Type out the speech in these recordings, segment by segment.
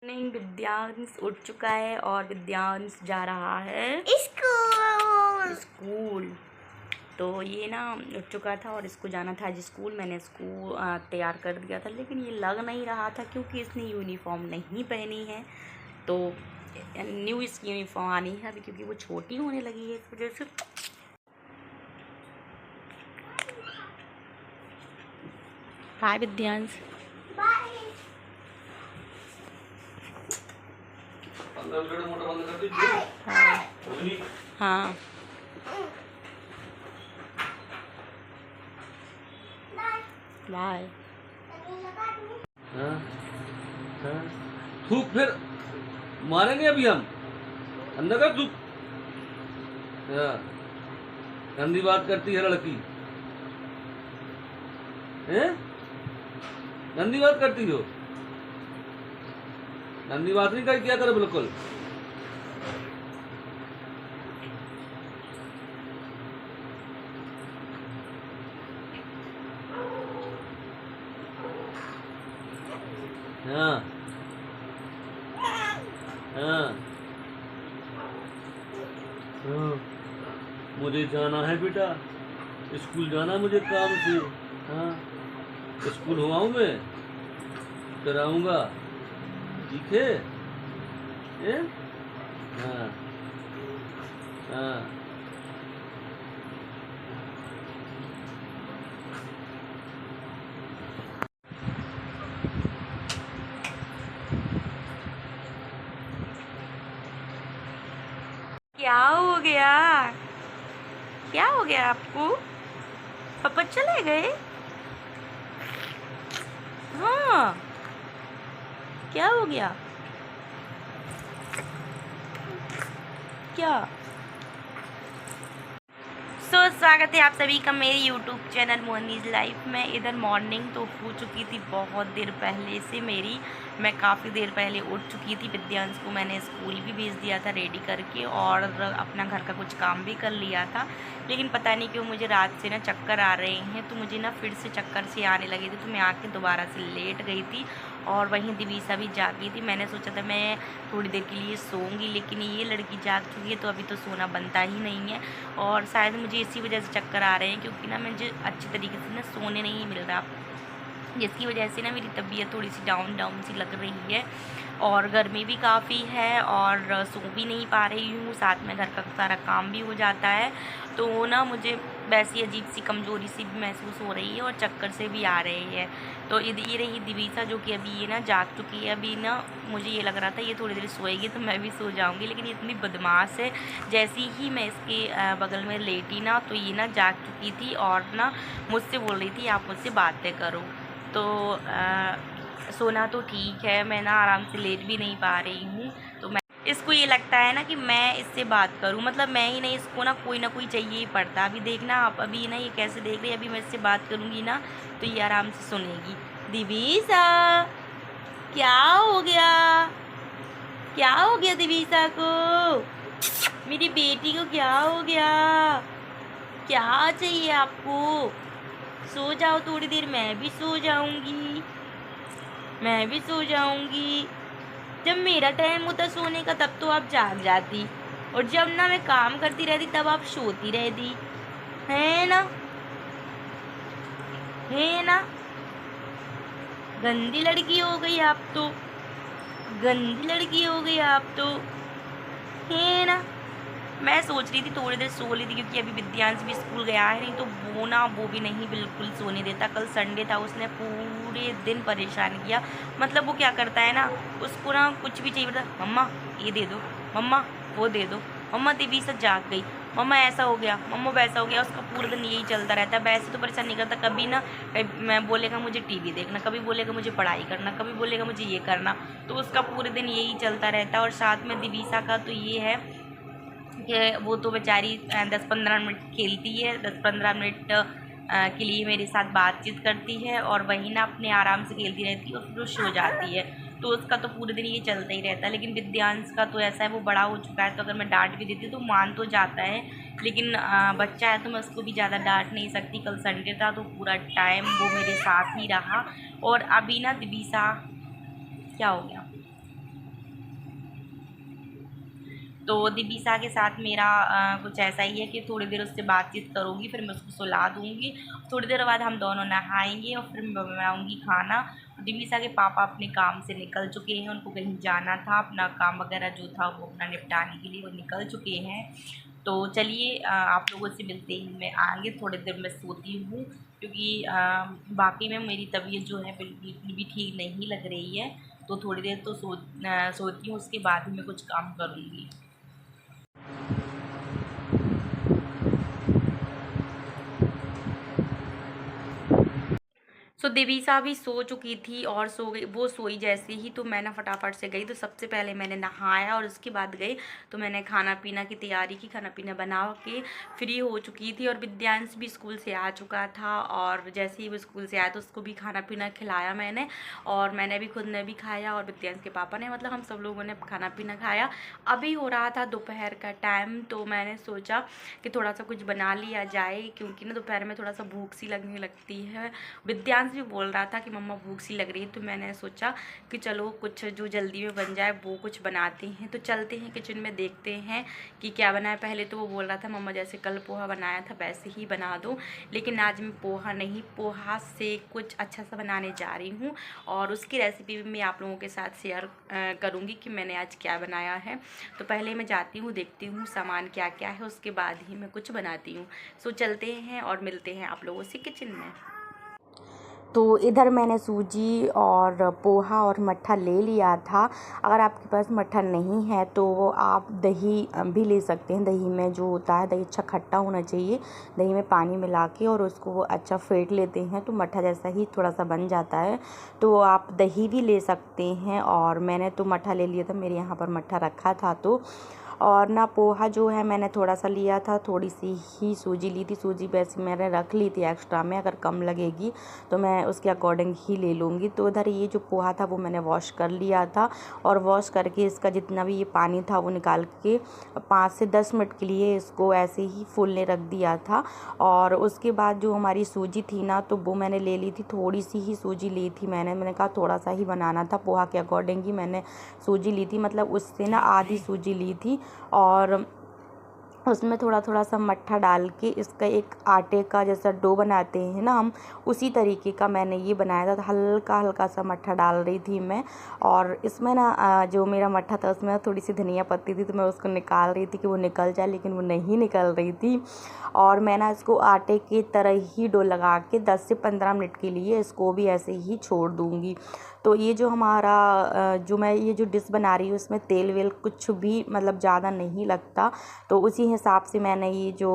नहीं, विद्यांश उठ चुका है और विद्यांश जा रहा है स्कूल। तो ये ना उठ चुका था और इसको जाना था आज स्कूल। मैंने स्कूल तैयार कर दिया था, लेकिन ये लग नहीं रहा था क्योंकि इसने यूनिफॉर्म नहीं पहनी है। तो न्यू इसकी यूनिफॉर्म आनी है अभी, क्योंकि वो छोटी होने लगी है इस वजह से। हाय विद्यांश। हाँ बाय। थूक फिर मारेंगे अभी हम। अंदर का थूक। गंदी बात करती है लड़की। हैं? गंदी बात करती हो। गंदी बात नहीं कर किया करो बिल्कुल। हाँ हाँ हाँ, मुझे जाना है बेटा, स्कूल जाना मुझे काम से। हाँ, स्कूल हुआ हूँ मैं, फिर आऊँगा। ठीक है? हाँ हाँ। क्या हो गया? क्या हो गया आपको? पापा चले गए? हाँ, क्या हो गया? क्या? स्वागत है आप सभी का मेरे YouTube चैनल मोहनीज लाइफ में। इधर मॉर्निंग तो हो चुकी थी बहुत देर पहले से मेरी। मैं काफ़ी देर पहले उठ चुकी थी। विद्यांश को मैंने स्कूल भी भेज दिया था रेडी करके, और अपना घर का कुछ काम भी कर लिया था। लेकिन पता नहीं क्यों मुझे रात से ना चक्कर आ रहे हैं, तो मुझे ना फिर से चक्कर से आने लगे थे। तो मैं आके दोबारा से लेट गई थी, और वहीं दिवीसा भी जागी थी। मैंने सोचा था मैं थोड़ी देर के लिए सोऊंगी, लेकिन ये लड़की जाग चुकी है, तो अभी तो सोना बनता ही नहीं है। और शायद मुझे इसी वजह से चक्कर आ रहे हैं, क्योंकि ना मुझे अच्छी तरीके से ना सोने नहीं मिल रहा, जिसकी वजह से ना मेरी तबीयत थोड़ी सी डाउन डाउन सी लग रही है। और गर्मी भी काफ़ी है, और सो भी नहीं पा रही हूँ। साथ में घर का सारा काम भी हो जाता है, तो ना मुझे वैसी अजीब सी कमज़ोरी सी भी महसूस हो रही है, और चक्कर से भी आ रही है। तो ये रही दिवीसा, जो कि अभी ये ना जाग चुकी है। अभी ना मुझे ये लग रहा था ये थोड़ी देर सोएगी तो मैं भी सो जाऊँगी, लेकिन ये इतनी बदमाश है। जैसे ही मैं इसके बगल में लेटी ना, तो ये ना जाग चुकी थी और ना मुझसे बोल रही थी आप मुझसे बातें करो। तो सोना तो ठीक है, मैं ना आराम से लेट भी नहीं पा रही हूँ। तो मैं इसको ये लगता है ना कि मैं इससे बात करूँ, मतलब मैं ही नहीं, इसको ना कोई चाहिए ही पड़ता। अभी देखना आप, अभी ना ये कैसे देख रही है। अभी मैं इससे बात करूँगी ना तो ये आराम से सुनेगी। दिवीसा, क्या हो गया? क्या हो गया दिवीसा को? मेरी बेटी को क्या हो गया? क्या चाहिए आपको? सो जाओ थोड़ी देर, मैं भी सो जाऊंगी। मैं भी सो जाऊंगी। जब मेरा टाइम होता सोने का तब तो आप जाग जाती, और जब ना मैं काम करती रहती तब आप सोती रहती, है ना? है ना? गंदी लड़की हो गई आप तो, गंदी लड़की हो गई आप तो, है ना? मैं सोच रही थी थोड़ी देर सो ली थी, क्योंकि अभी विद्यांश भी स्कूल गया है, नहीं तो वो भी नहीं बिल्कुल सोने देता। कल संडे था, उसने पूरे दिन परेशान किया। मतलब वो क्या करता है ना, उसको ना कुछ भी चाहिए होता, मम्मा ये दे दो, मम्मा वो दे दो, मम्मा दिवीसा जाग गई, मम्मा ऐसा हो गया, मम्मा वैसा हो गया। उसका पूरा दिन यही चलता रहता है। वैसे तो परेशान नहीं करता, कभी ना मैं बोलेगा मुझे टीवी देखना, कभी बोलेगा मुझे पढ़ाई करना, कभी बोलेगा मुझे ये करना। तो उसका पूरे दिन यही चलता रहता है। और साथ में दिवीसा का तो ये है कि वो तो बेचारी 10-15 मिनट खेलती है, 10-15 मिनट के लिए मेरे साथ बातचीत करती है, और वहीं ना अपने आराम से खेलती रहती है, और फिर वो सो जाती है। तो उसका तो पूरे दिन ये चलता ही रहता है। लेकिन विद्यांश का तो ऐसा है, वो बड़ा हो चुका है, तो अगर मैं डांट भी देती हूँ तो मान तो जाता है। लेकिन बच्चा है तो मैं उसको भी ज़्यादा डांट नहीं सकती। कल संडे था तो पूरा टाइम वो मेरे साथ ही रहा। और अभी ना दिवीसा, क्या हो गया? तो दिबिसा के साथ मेरा कुछ ऐसा ही है कि थोड़ी देर उससे बातचीत करूँगी, फिर मैं उसको सुला दूँगी। थोड़ी देर बाद हम दोनों नहाएंगे और फिर मैं बनाऊँगी खाना। दिबिसा के पापा अपने काम से निकल चुके हैं, उनको कहीं जाना था, अपना काम वगैरह जो था वो अपना निपटाने के लिए वो निकल चुके हैं। तो चलिए आप लोगों से मिलते ही मैं आगे थोड़ी देर में सोती हूँ, क्योंकि बाकी में मेरी तबीयत जो है बिल्कुल भी ठीक नहीं लग रही है। तो थोड़ी देर तो सोती हूँ, उसके बाद ही मैं कुछ काम करूँगी। सो दिविसा भी सो चुकी थी और सो गई, वो सोई जैसे ही तो मैं ना फटाफट से गई। तो सबसे पहले मैंने नहाया और उसके बाद गई तो मैंने खाना पीना की तैयारी की, खाना पीना बना के फ्री हो चुकी थी। और विद्यांश भी स्कूल से आ चुका था और जैसे ही वो स्कूल से आया तो उसको भी खाना पीना खिलाया मैंने, और मैंने भी खुद ने भी खाया और विद्यांश के पापा ने, मतलब हम सब लोगों ने खाना पीना खाया। अभी हो रहा था दोपहर का टाइम, तो मैंने सोचा कि थोड़ा सा कुछ बना लिया जाए, क्योंकि ना दोपहर में थोड़ा सा भूख सी लगने लगती है। विद्यांश भी बोल रहा था कि मम्मा भूख सी लग रही है, तो मैंने सोचा कि चलो कुछ जो जल्दी में बन जाए वो कुछ बनाते हैं। तो चलते हैं किचन में, देखते हैं कि क्या बनाए। पहले तो वो बोल रहा था मम्मा जैसे कल पोहा बनाया था वैसे ही बना दो, लेकिन आज मैं पोहा नहीं, पोहा से कुछ अच्छा सा बनाने जा रही हूँ और उसकी रेसिपी भी मैं आप लोगों के साथ शेयर करूँगी कि मैंने आज क्या बनाया है। तो पहले मैं जाती हूँ, देखती हूँ सामान क्या क्या है, उसके बाद ही मैं कुछ बनाती हूँ। सो चलते हैं और मिलते हैं आप लोगों से किचन में। तो इधर मैंने सूजी और पोहा और मट्ठा ले लिया था। अगर आपके पास मट्ठा नहीं है तो आप दही भी ले सकते हैं। दही में जो होता है, दही अच्छा खट्टा होना चाहिए। दही में पानी मिला के और उसको अच्छा फेंट लेते हैं तो मट्ठा जैसा ही थोड़ा सा बन जाता है। तो आप दही भी ले सकते हैं और मैंने तो मट्ठा ले लिया था, मेरे यहाँ पर मट्ठा रखा था। तो और ना पोहा जो है मैंने थोड़ा सा लिया था, थोड़ी सी ही सूजी ली थी। सूजी वैसे मैंने रख ली थी एक्स्ट्रा में, अगर कम लगेगी तो मैं उसके अकॉर्डिंग ही ले लूँगी। तो इधर ये जो पोहा था वो मैंने वॉश कर लिया था और वॉश करके इसका जितना भी ये पानी था वो निकाल के 5 से 10 मिनट के लिए इसको ऐसे ही फूलने रख दिया था। और उसके बाद जो हमारी सूजी थी ना, तो वो मैंने ले ली थी, थोड़ी सी ही सूजी ली थी मैंने कहा थोड़ा सा ही बनाना था, पोहा के अकॉर्डिंग ही मैंने सूजी ली थी, मतलब उससे ना आधी सूजी ली थी। और उसमें थोड़ा थोड़ा सा मट्ठा डाल के इसका एक आटे का जैसा डो बनाते हैं ना हम, उसी तरीके का मैंने ये बनाया था। हल्का हल्का सा मट्ठा डाल रही थी मैं, और इसमें ना जो मेरा मट्ठा था उसमें थोड़ी सी धनिया पत्ती थी, तो मैं उसको निकाल रही थी कि वो निकल जाए, लेकिन वो नहीं निकल रही थी। और मैं ना इसको आटे की तरह ही डो लगा के 10 से 15 मिनट के लिए इसको भी ऐसे ही छोड़ दूँगी। तो ये जो हमारा जो मैं ये जो डिश बना रही हूँ इसमें तेल वेल कुछ भी मतलब ज़्यादा नहीं लगता। तो उसी हिसाब से मैंने ये जो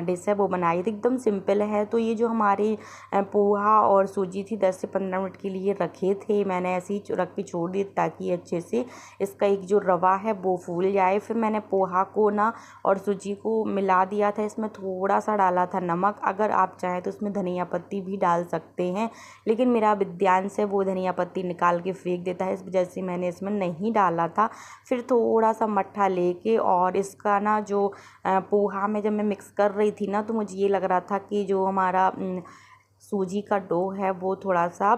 डिश है वो बनाई थी, एकदम सिंपल है। तो ये जो हमारी पोहा और सूजी थी 10 से 15 मिनट के लिए रखे थे, मैंने ऐसे ही रख के छोड़ दी ताकि अच्छे से इसका एक जो रवा है वो फूल जाए। फिर मैंने पोहा को ना और सूजी को मिला दिया था, इसमें थोड़ा सा डाला था नमक, अगर आप चाहें तो इसमें धनिया पत्ती भी डाल सकते हैं, लेकिन मेरा विद्यांश है वो धनिया पत्ती निकाल के फेंक देता है, इस वजह से मैंने इसमें नहीं डाला था। फिर थोड़ा सा मट्ठा लेके और इसका ना जो पोहा में जब मैं मिक्स कर रही थी ना, तो मुझे ये लग रहा था कि जो हमारा सूजी का डो है वो थोड़ा सा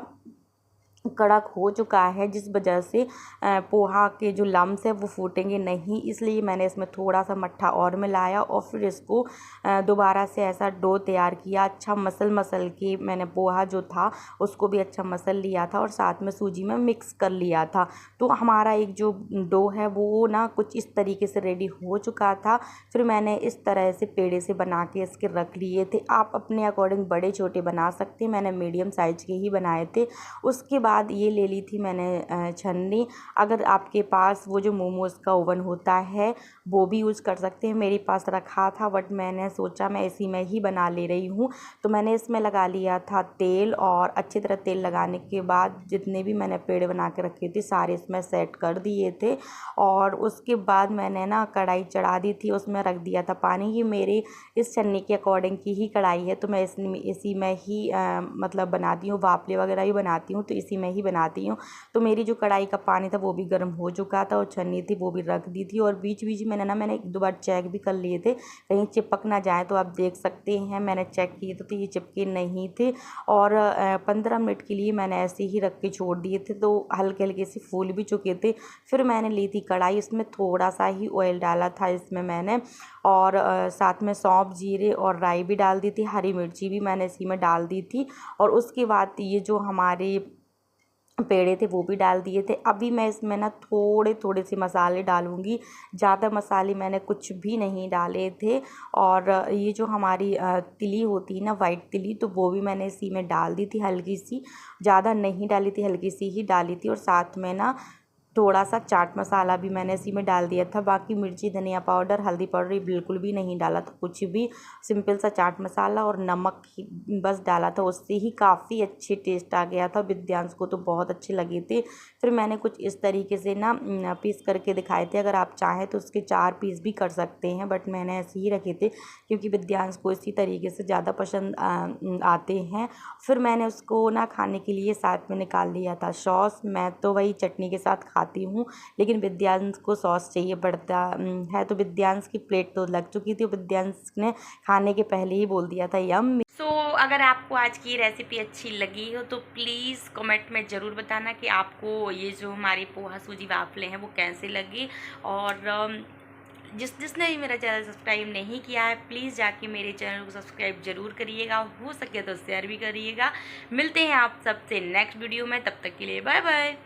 कड़क हो चुका है, जिस वजह से पोहा के जो लम्स है वो फूटेंगे नहीं, इसलिए मैंने इसमें थोड़ा सा मट्ठा और मिलाया और फिर इसको दोबारा से ऐसा डो तैयार किया। अच्छा मसल के मैंने पोहा जो था उसको भी अच्छा मसल लिया था और साथ में सूजी में मिक्स कर लिया था। तो हमारा एक जो डो है वो ना कुछ इस तरीके से रेडी हो चुका था। फिर मैंने इस तरह से पेड़े से बना के इसके रख लिए थे। आप अपने अकॉर्डिंग बड़े छोटे बना सकते हैं, मैंने मीडियम साइज़ के ही बनाए थे। उसके बाद ये ले ली थी मैंने छन्नी। अगर आपके पास वो जो मोमोज़ का ओवन होता है वो भी यूज़ कर सकते हैं, मेरे पास रखा था बट मैंने सोचा मैं इसी में ही बना ले रही हूँ। तो मैंने इसमें लगा लिया था तेल, और अच्छी तरह तेल लगाने के बाद जितने भी मैंने पेड़े बना के रखे थे सारे इसमें सेट कर दिए थे। और उसके बाद मैंने ना कढ़ाई चढ़ा दी थी, उसमें रख दिया था पानी। ये मेरे इस छन्नी के अकॉर्डिंग की ही कढ़ाई है, तो मैं इसी में ही मतलब बनाती हूँ, वापले वगैरह ही बनाती हूँ, तो इसी मैं ही बनाती हूँ। तो मेरी जो कढ़ाई का पानी था वो भी गर्म हो चुका था और छन्नी थी वो भी रख दी थी, और बीच बीच में ना मैंने 1-2 बार चेक भी कर लिए थे कहीं चिपक ना जाए। तो आप देख सकते हैं मैंने चेक किए तो ये चिपके नहीं थे, और 15 मिनट के लिए मैंने ऐसे ही रख के छोड़ दिए थे, तो हल्के हल्के से फूल भी चुके थे। फिर मैंने ली थी कढ़ाई, उसमें थोड़ा सा ही ऑयल डाला था इसमें मैंने, और साथ में सौंफ, जीरे और राई भी डाल दी थी, हरी मिर्ची भी मैंने इसी में डाल दी थी, और उसके बाद ये जो हमारे पेड़े थे वो भी डाल दिए थे। अभी मैं इसमें ना थोड़े थोड़े से मसाले डालूँगी, ज़्यादा मसाले मैंने कुछ भी नहीं डाले थे। और ये जो हमारी तिली होती है ना, वाइट तिली, तो वो भी मैंने इसी में डाल दी थी हल्की सी, ज़्यादा नहीं डाली थी, हल्की सी ही डाली थी। और साथ में ना थोड़ा सा चाट मसाला भी मैंने इसी में डाल दिया था। बाकी मिर्ची, धनिया पाउडर, हल्दी पाउडर ये बिल्कुल भी नहीं डाला था कुछ भी, सिंपल सा चाट मसाला और नमक ही बस डाला था, उससे ही काफ़ी अच्छे टेस्ट आ गया था। विद्यांश को तो बहुत अच्छे लगे थे। फिर मैंने कुछ इस तरीके से ना पीस करके दिखाए थे, अगर आप चाहें तो उसके 4 पीस भी कर सकते हैं, बट मैंने ऐसे ही रखे थे क्योंकि विद्यांश को इसी तरीके से ज़्यादा पसंद आते हैं। फिर मैंने उसको ना खाने के लिए साथ में निकाल लिया था सॉस। मैं तो वही चटनी के साथ खाती हूँ, लेकिन विद्यांश को सॉस चाहिए पड़ता है। तो विद्यांश की प्लेट तो लग चुकी थी, विद्यांश ने खाने के पहले ही बोल दिया था यम। सो अगर आपको आज की रेसिपी अच्छी लगी हो तो प्लीज़ कमेंट में ज़रूर बताना कि आपको ये जो हमारी पोहा सूजी वाफले हैं वो कैसे लगी। और जिसने भी मेरा चैनल सब्सक्राइब नहीं किया है प्लीज़ जाके मेरे चैनल को सब्सक्राइब जरूर करिएगा, हो सके तो शेयर भी करिएगा। मिलते हैं आप सबसे नेक्स्ट वीडियो में, तब तक के लिए बाय बाय।